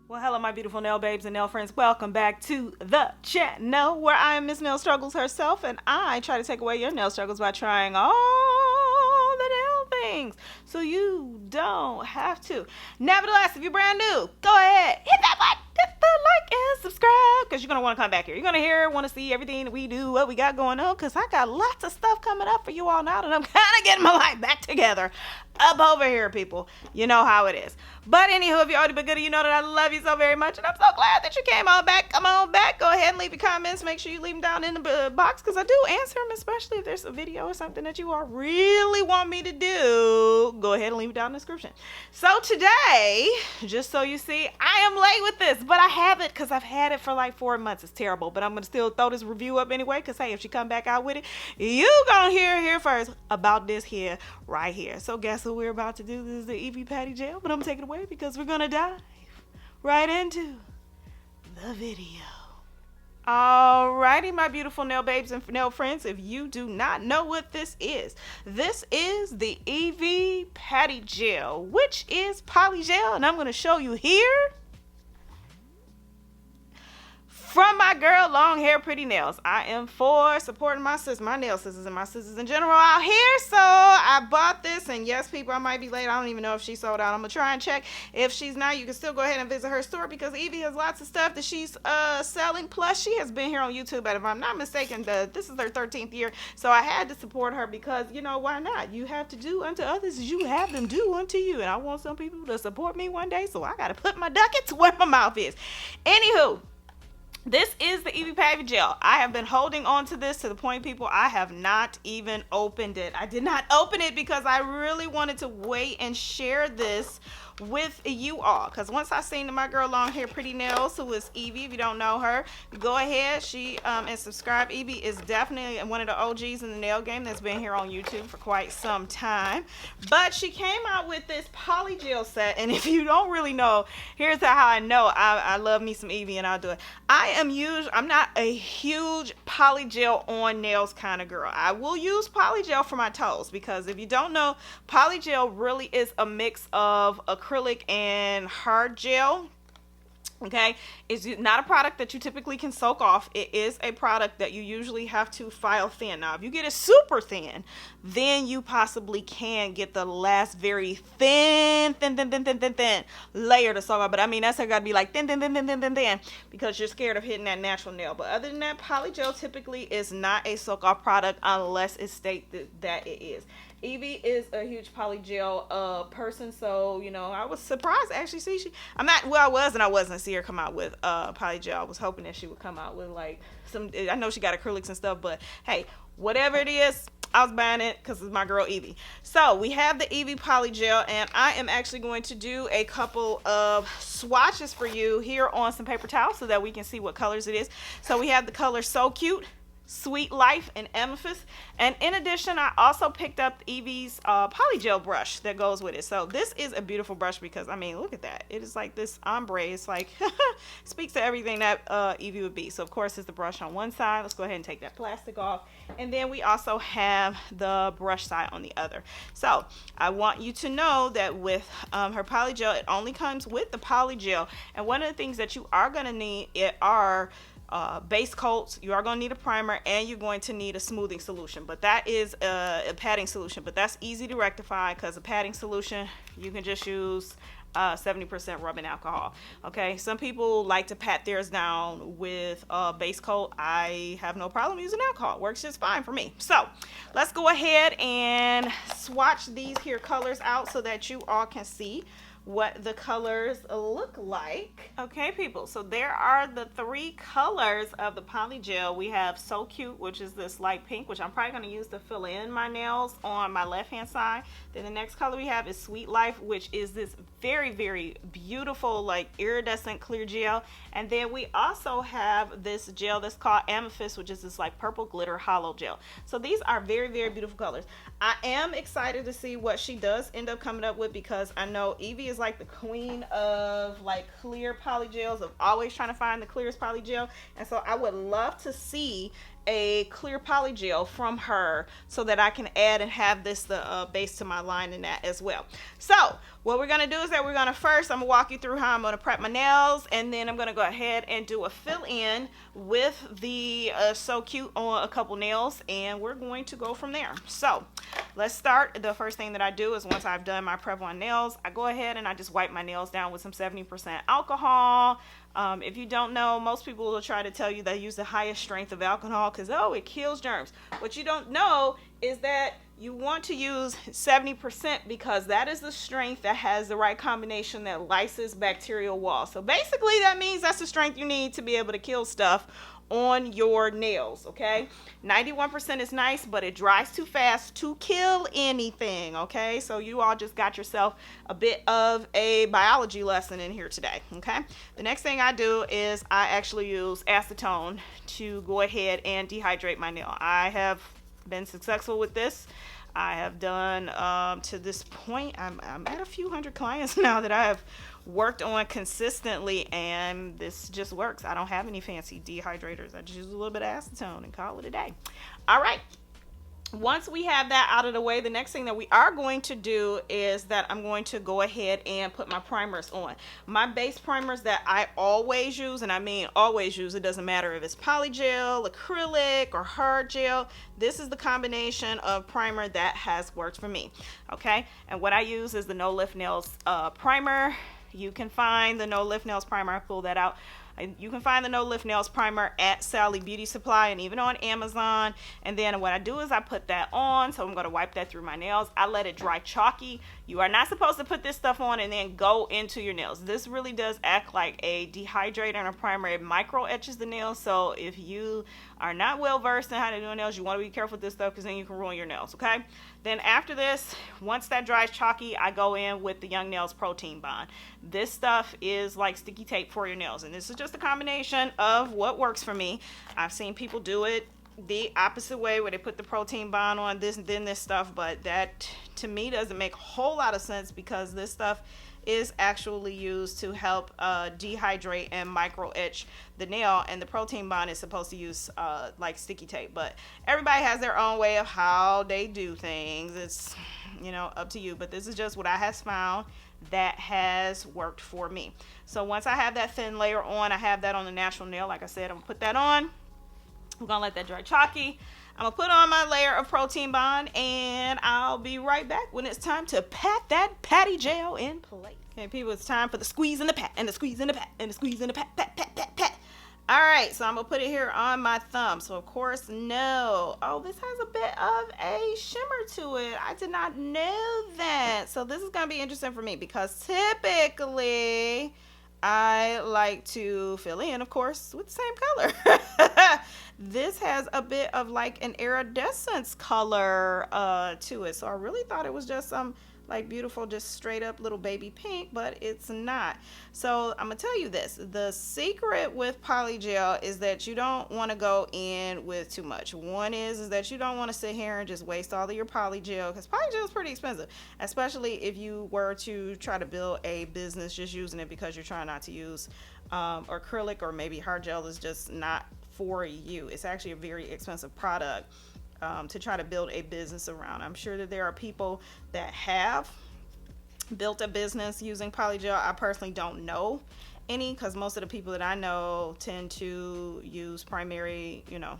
Well, hello, my beautiful nail babes and nail friends. Welcome back to the channel where I am Miss NailStruggles herself, and I try to take away your nail struggles by trying all the nail things so you don't have to. Nevertheless, if you're brand new, go ahead, hit that button, hit the like and subscribe, because you're going to want to come back here. You're going to want to see everything that we do, what we got going on, because I got lots of stuff coming up for you all now that I'm kind of getting my life back together up over here, people. You know how it is. But anywho, if you already been good, you know that I love you so very much, and I'm so glad that you came on back. Come on back. Go ahead and leave your comments. Make sure you leave them down in the box, because I do answer them, especially if there's a video or something that you all really want me to do. Go ahead and leave it down in the description. So today, just so you see, I am late with this, but I have it because I've had it for like 4 months. It's terrible, but I'm going to still throw this review up anyway, because hey, if she come back out with it, you going to hear here first about this here, right here. So guess what we're about to do? This is the Eevee Patty Gel, but I'm going to take it away because we're going to dive right into the video. Alrighty, my beautiful nail babes and nail friends, if you do not know what this is the Eevee Patty Gel, which is Polygel, and I'm going to show you here from my girl Long Hair Pretty Nails. I am for supporting my sisters, my nail sisters, and my sisters in general out here. So I bought this, and yes, people, I might be late. I don't even know if she sold out. I'm gonna try and check. If she's not, you can still go ahead and visit her store, because Evie has lots of stuff that she's selling. Plus, she has been here on YouTube, but if I'm not mistaken, this is her 13th year. So I had to support her because, you know, why not? You have to do unto others as you have them do unto you. And I want some people to support me one day, so I gotta put my ducats where my mouth is. Anywho, this is the Eevee Patty Gel. I have been holding on to this to the point, people, I have not even opened it. I did not open it because I really wanted to wait and share this with you all, because once I seen my girl Long Hair Pretty Nails, who is Evie, if you don't know her, go ahead, she and subscribe. Evie is definitely one of the OGs in the nail game that's been here on YouTube for quite some time. But she came out with this Polygel set, and if you don't really know, here's how I know I love me some Evie, and I'll do it. I'm not a huge Polygel on nails kind of girl. I will use Polygel for my toes, because if you don't know, Polygel really is a mix of acrylic and hard gel. Okay, it's not a product that you typically can soak off. It is a product that you usually have to file thin. Now, if you get it super thin, then you possibly can get the last very thin layer to soak off. But I mean, that's got to be like thin, because you're scared of hitting that natural nail. But other than that, Polygel typically is not a soak off product unless it states that it is. Evie is a huge Polygel person, so you know I was surprised actually see I wasn't see her come out with Polygel. I was hoping that she would come out with like some. I know she got acrylics and stuff, but hey, whatever it is, I was buying it because it's my girl Evie. So we have the Evie Polygel, and I am actually going to do a couple of swatches for you here on some paper towels so that we can see what colors it is. So we have the color So Cute, Sweet Life, and Amethyst. And in addition, I also picked up Evie's Polygel brush that goes with it. So this is a beautiful brush because, I mean, look at that. It is like this ombre. It's like, speaks to everything that Evie would be. So, of course, it's the brush on one side. Let's go ahead and take that plastic off. And then we also have the brush side on the other. So I want you to know that with her Polygel, it only comes with the Polygel. And one of the things that you are going to need are base coats. You are going to need a primer, and you're going to need a smoothing solution, but that is a padding solution, but that's easy to rectify because a padding solution you can just use 70% rubbing alcohol. Okay, some people like to pat theirs down with a base coat. I have no problem using alcohol. It works just fine for me. So let's go ahead and swatch these here colors out so that you all can see what the colors look like. Okay, people, so there are the 3 colors of the Polygel. We have So Cute, which is this light pink, which I'm probably going to use to fill in my nails on my left hand side. Then the next color we have is Sweet Life, which is this very beautiful like iridescent clear gel. And then we also have this gel that's called Amethyst, which is this like purple glitter hollow gel. So these are very beautiful colors. I am excited to see what she does end up coming up with, because I know Evie is like the queen of like clear polygels, of always trying to find the clearest polygel, and so I would love to see a clear polygel from her so that I can add and have this the base to my line in that as well. So what we're going to do is that I'm going to walk you through how I'm going to prep my nails, and then I'm going to go ahead and do a fill in with the So Cute on a couple nails, and we're going to go from there. So let's start. The first thing that I do is once I've done my prep on nails, I go ahead and I just wipe my nails down with some 70% alcohol. If you don't know, most people will try to tell you they use the highest strength of alcohol because, oh, it kills germs. What you don't know is that you want to use 70% because that is the strength that has the right combination that lyses bacterial walls. So basically that means that's the strength you need to be able to kill stuff on your nails, okay? 91% is nice, but it dries too fast to kill anything, okay? So you all just got yourself a bit of a biology lesson in here today, okay? The next thing I do is I actually use acetone to go ahead and dehydrate my nail. I have been successful with this. I have done to this point, I'm at a few hundred clients now that I have worked on consistently, and this just works. I don't have any fancy dehydrators. I just use a little bit of acetone and call it a day. All right. Once we have that out of the way, the next thing that we are going to do is that I'm going to go ahead and put my primers on. My base primers that I always use, and I mean always use, it doesn't matter if it's polygel, acrylic, or hard gel. This is the combination of primer that has worked for me, okay? And what I use is the No Lift Nails primer. You can find the No Lift Nails primer. I pulled that out. You can find the No Lift Nails primer at Sally Beauty Supply and even on Amazon. And then what I do is I put that on. So I'm going to wipe that through my nails. I let it dry chalky. You are not supposed to put this stuff on and then go into your nails. This really does act like a dehydrator and a primer. It micro etches the nails. So if you are not well versed in how to do nails, you want to be careful with this stuff because then you can ruin your nails, okay? Then after this, once that dries chalky, I go in with the Young Nails Protein Bond. This stuff is like sticky tape for your nails, and this is just a combination of what works for me. I've seen people do it the opposite way where they put the protein bond on this and then this stuff, but that to me doesn't make a whole lot of sense because this stuff is actually used to help dehydrate and micro etch the nail, and the protein bond is supposed to use like sticky tape. But everybody has their own way of how they do things. It's, you know, up to you, but this is just what I have found that has worked for me. So once I have that thin layer on, I have that on the natural nail. Like I said, I'm gonna put that on. I'm gonna let that dry chalky. I'm gonna put on my layer of protein bond, and I'll be right back when it's time to pat that patty gel in place. Okay, people, it's time for the squeeze and the pat, and the squeeze and the pat, and the squeeze and the pat, pat, pat, pat, pat. All right, so I'm gonna put it here on my thumb. So of course, no. Oh, this has a bit of a shimmer to it. I did not know that. So this is gonna be interesting for me because typically I like to fill in, of course, with the same color. This has a bit of like an iridescence color to it. So I really thought it was just some like beautiful, just straight up little baby pink, but it's not. So I'm gonna tell you this, the secret with polygel is that you don't want to go in with too much. One is that you don't want to sit here and just waste all of your polygel, because polygel is pretty expensive, especially if you were to try to build a business just using it because you're trying not to use acrylic, or maybe hard gel is just not for you. It's actually a very expensive product to try to build a business around. I'm sure that there are people that have built a business using polygel. I personally don't know any, because most of the people that I know tend to use primary, you know,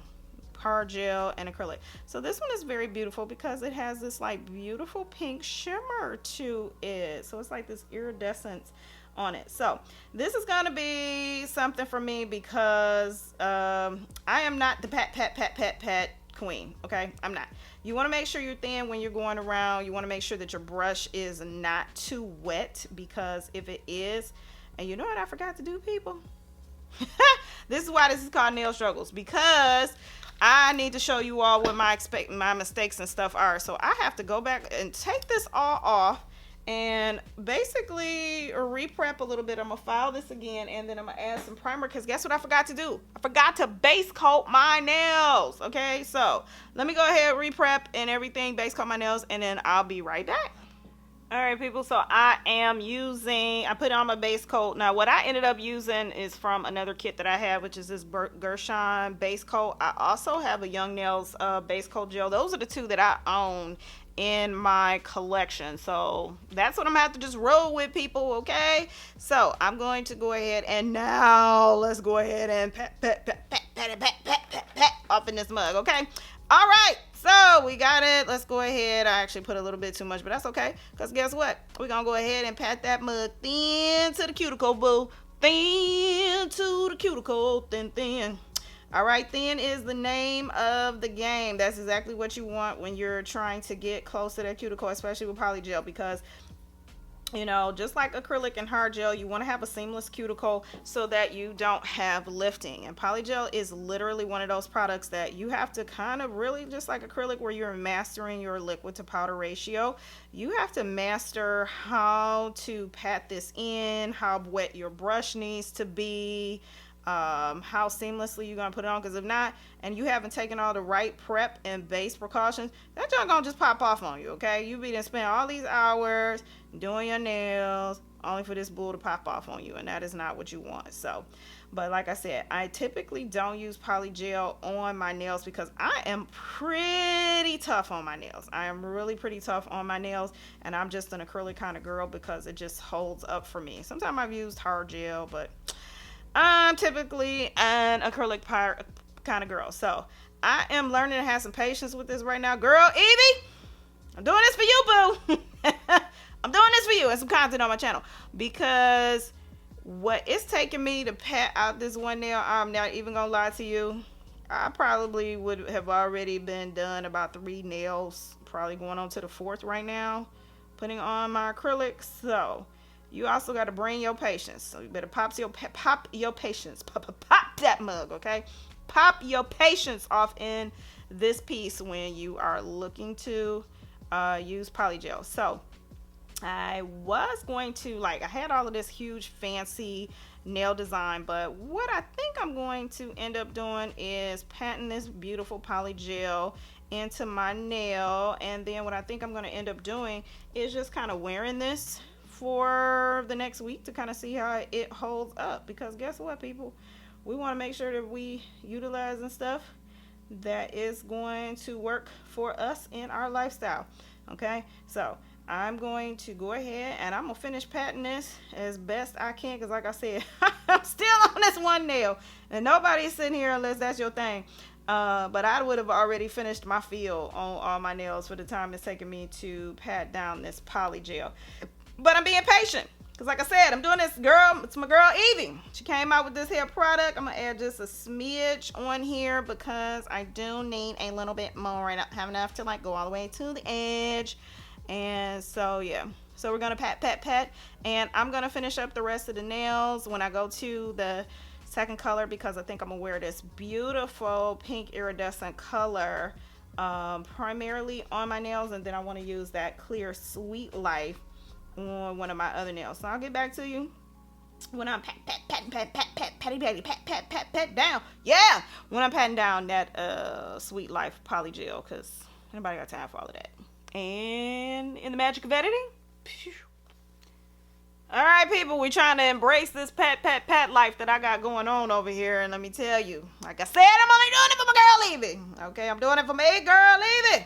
hard gel and acrylic. So this one is very beautiful because it has this like beautiful pink shimmer to it. So it's like this iridescence on it. So this is gonna be something for me because I am not the pat queen, okay? I'm not. You want to make sure you're thin when you're going around. You want to make sure that your brush is not too wet, because if it is, and you know what I forgot to do, people? This is why this is called NailStruggles, because I need to show you all what my mistakes and stuff are. So I have to go back and take this all off and basically re-prep a little bit. I'm gonna file this again, and then I'm gonna add some primer, because guess what I forgot to do? I forgot to base coat my nails. Okay, so let me go ahead, re-prep and everything, base coat my nails, and then I'll be right back. All right, people. So I put on my base coat. Now, what I ended up using is from another kit that I have, which is this Gershon base coat. I also have a Young Nails base coat gel. Those are the two that I own in my collection. So that's what I'm gonna have to just roll with, people. Okay. So I'm going to go ahead and now let's go ahead and pat off in this mug. Okay. All right, so we got it. Let's go ahead. I actually put a little bit too much, but that's okay. Because guess what? We're going to go ahead and pat that mug thin to the cuticle, boo. Thin to the cuticle. Thin. All right, thin is the name of the game. That's exactly what you want when you're trying to get close to that cuticle, especially with polygel, because you know, just like acrylic and hard gel, you want to have a seamless cuticle so that you don't have lifting. And polygel is literally one of those products that you have to kind of really, just like acrylic, where you're mastering your liquid to powder ratio. You have to master how to pat this in, how wet your brush needs to be, how seamlessly you're gonna put it on, because if not, and you haven't taken all the right prep and base precautions, that junk gonna just pop off on you. Okay, you be done spend all these hours doing your nails only for this bull to pop off on you, and that is not what you want. So, but like I said, I typically don't use polygel on my nails because I am pretty tough on my nails. I am really pretty tough on my nails, and I'm just an acrylic kind of girl because it just holds up for me. Sometimes I've used hard gel, but I'm typically an acrylic kind of girl. So I am learning to have some patience with this right now. Girl, Evie, I'm doing this for you, boo. I'm doing this for you and some content on my channel, because what it's taking me to pat out this one nail, I'm not even gonna lie to you, I probably would have already been done about 3 nails, probably going on to the 4th right now, putting on my acrylics. So you also got to bring your patience. So you better pop your patience. Pop that mug, okay? Pop your patience off in this piece when you are looking to use polygel. So I was going to, I had all of this huge fancy nail design, but what I think I'm going to end up doing is patting this beautiful polygel into my nail, and then what I think I'm going to end up doing is just kind of wearing this for the next week to kind of see how it holds up, because guess what, people, we want to make sure that we utilizing stuff that is going to work for us in our lifestyle. Okay, so I'm going to go ahead and I'm gonna finish patting this as best I can, because like I said, I'm still on this one nail and nobody's sitting here unless that's your thing. But I would have already finished my feel on all my nails for the time it's taking me to pat down this polygel. But I'm being patient, because like I said, I'm doing this, girl. It's my girl Evie. She came out with this hair product. I'm gonna add just a smidge on here because I do need a little bit more. I don't have enough to go all the way to the edge. And so yeah, so we're gonna pat, and I'm gonna finish up the rest of the nails when I go to the second color, because I think I'm gonna wear this beautiful pink iridescent color primarily on my nails, and then I want to use that clear Sweet Life on one of my other nails. So I'll get back to you when I'm pat down. Yeah, when I'm patting down that Sweet Life polygel, because anybody got time for all of that. And in the magic of editing, all right, people, we're trying to embrace this pat life that I got going on over here. And let me tell you, like I said, I'm only doing it for my girl Eevee. Okay, I'm doing it for my girl Eevee.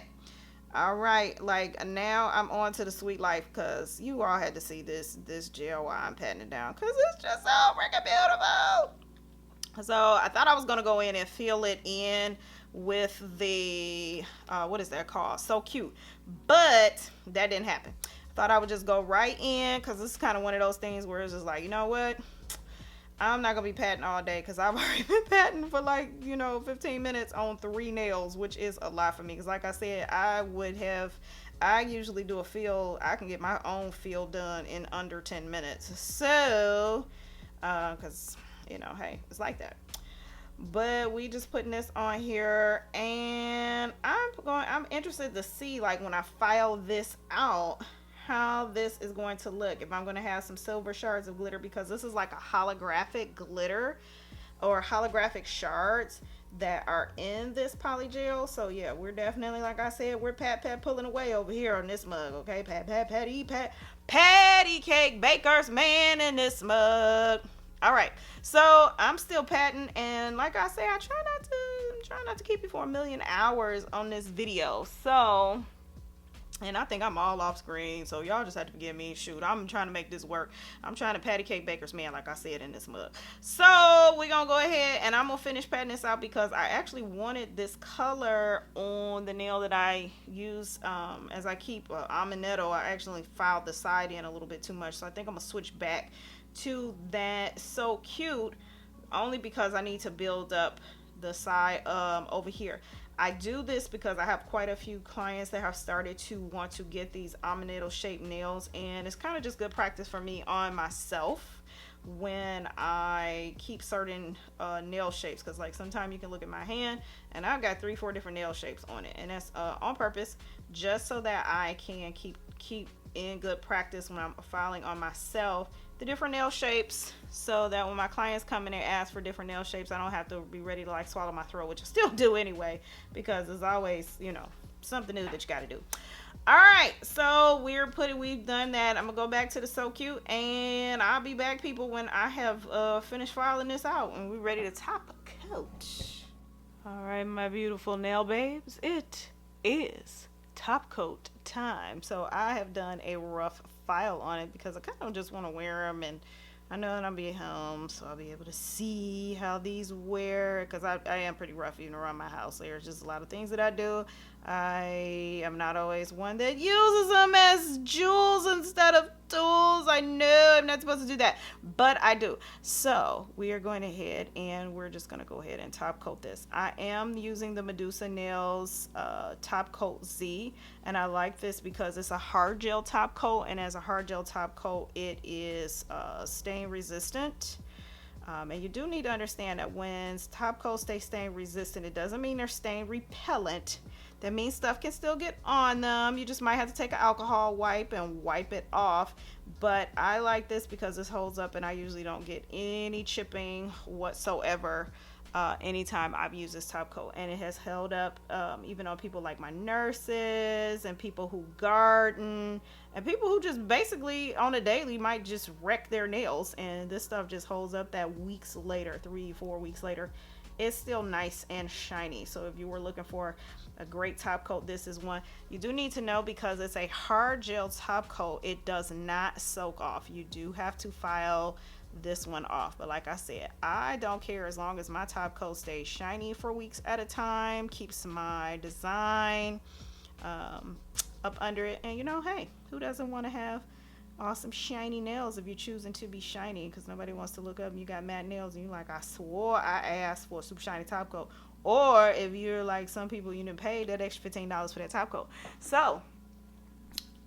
All right, now I'm on to the Sweet Life, because you all had to see this gel while I'm patting it down, because it's just so freaking beautiful. So I thought I was going to go in and fill it in with the, what is that called? So Cute. But that didn't happen. I thought I would just go right in, because this is kind of one of those things where it's just like, you know what? I'm not going to be patting all day, because I've already been patting for 15 minutes on 3 nails, which is a lot for me. Because like I said, I usually do a feel, I can get my own feel done in under 10 minutes. So, because, hey, it's like that. But we just putting this on here, and I'm interested to see, when I file this out, how this is going to look, if I'm going to have some silver shards of glitter, because this is like a holographic glitter or holographic shards that are in this polygel. So yeah, we're definitely, like I said, we're pat pulling away over here on this mug. Okay, patty cake bakers man in this mug. All right, so I'm still patting, and like I say, I try not to keep you for a million hours on this video. So, and I think I'm all off screen, so y'all just have to forgive me. Shoot, I'm trying to make this work. I'm trying to patty cake baker's man, like I said, in this mug. So we're gonna go ahead and I'm gonna finish patting this out because I actually wanted this color on the nail that I use as I keep Amanetto. I actually filed the side in a little bit too much, so I think I'm gonna switch back to that So Cute, only because I need to build up the side over here. I do this because I have quite a few clients that have started to want to get these Amanetto shaped nails, and it's kind of just good practice for me on myself when I keep certain nail shapes, because like sometimes you can look at my hand and I've got 3-4 different nail shapes on it, and that's on purpose, just so that I can keep in good practice when I'm filing on myself the different nail shapes, so that when my clients come in and ask for different nail shapes, I don't have to be ready to like swallow my throat, which I still do anyway, because there's always, you know, something new that you got to do. All right, so we've done that. I'm gonna go back to the So Cute, and I'll be back, people, when I have finished filing this out and we're ready to top coat. All right, my beautiful nail babes, it is top coat time. So I have done a rough file on it because I kind of just want to wear them, and I know that I'll be at home, so I'll be able to see how these wear, because I am pretty rough even around my house. There's just a lot of things that I do. I am not always one that uses them as jewels instead of tools. I know I'm not supposed to do that, but I do. So we are going ahead and we're just going to go ahead and top coat this. I am using the Medusa Nails Top Coat Z, and I like this because it's a hard gel top coat, and as a hard gel top coat, it is stain resistant. And you do need to understand that when top coats stay stain resistant, it doesn't mean they're stain repellent. That means stuff can still get on them. You just might have to take an alcohol wipe and wipe it off. But I like this because this holds up, and I usually don't get any chipping whatsoever anytime I've used this top coat. And it has held up even on people like my nurses and people who garden and people who just basically on a daily might just wreck their nails, and this stuff just holds up that weeks later, 3-4 weeks later, it's still nice and shiny. So if you were looking for a great top coat, this is one. You do need to know, because it's a hard gel top coat, it does not soak off. You do have to file this one off, but like I said, I don't care as long as my top coat stays shiny for weeks at a time, keeps my design up under it, and you know, hey, who doesn't want to have awesome shiny nails if you're choosing to be shiny? Because nobody wants to look up and you got matte nails and you're like, I swore I asked for a super shiny top coat. Or if you're like some people, you didn't pay that extra $15 for that top coat. So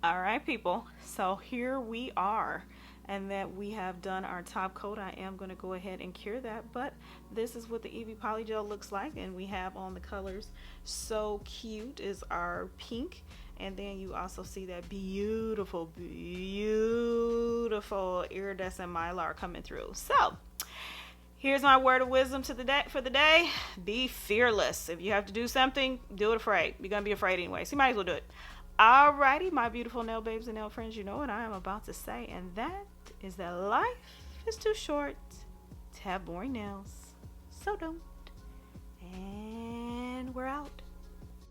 all right, people, so here we are, and that we have done our top coat. I am going to go ahead and cure that, but this is what the Eevee Polygel looks like, and we have on the colors So Cute is our pink, and then you also see that beautiful iridescent mylar coming through. So here's my word of wisdom to the day, for the day: be fearless. If you have to do something, do it afraid. You're gonna be afraid anyway, so you might as well do it. Alrighty, my beautiful nail babes and nail friends, you know what I am about to say, and that is that life is too short to have boring nails, so don't. And we're out.